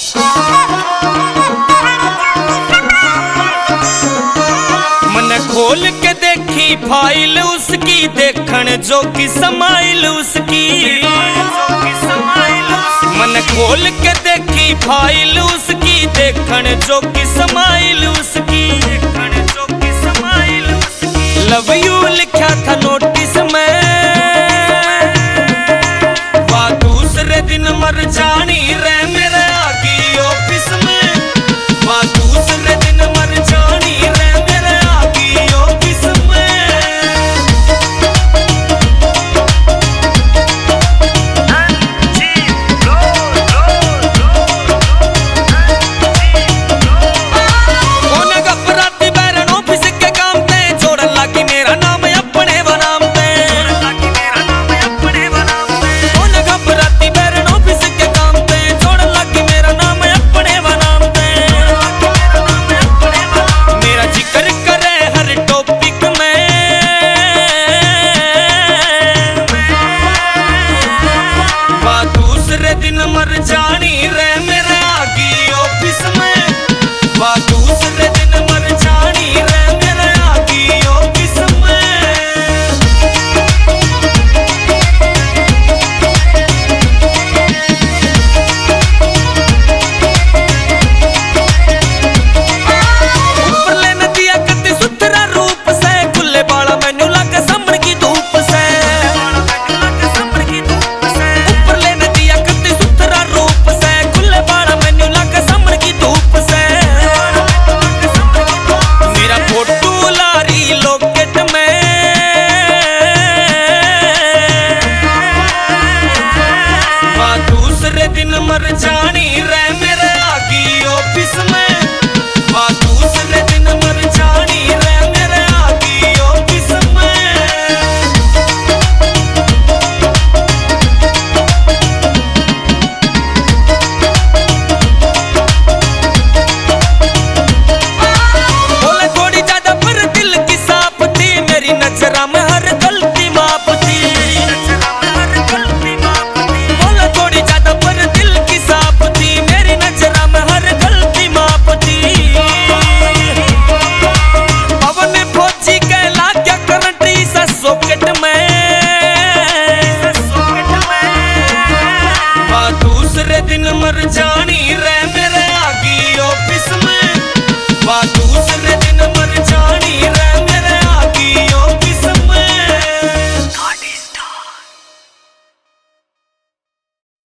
मन खोल के देखी फाइल उसकी, देखण जो की समाइल उसकी। मन खोल के देखी फाइल उसकी, देखण जो की समाइल उसकी। लव यू लिखा था नोटिस में, वह दूसरे दिन मर जानी रे मेरे आगी ऑफिस में। वह दूसरे दिन मर जानी रे मेरे आगी ऑफिस में। मर जानी रे मेरे आगी ऑफिस में। वह दूसरे दिन मर जानी रे मेरे आगी ऑफिस में। ऊपर लेने दिया कति सुथरा रूप से, खुले बाला मैनू लगे समर की धूप से। दिन मर जानी रे मेरे आगी ऑफिस में। वह दूसरे दिन मर जानी रे मेरे आगी ऑफिस में। बोले थोड़ी ज्यादा पर दिल की साफ थी, मेरी नजरा में हर गलती माफ थी। दूसरे दिन मर जानी रे।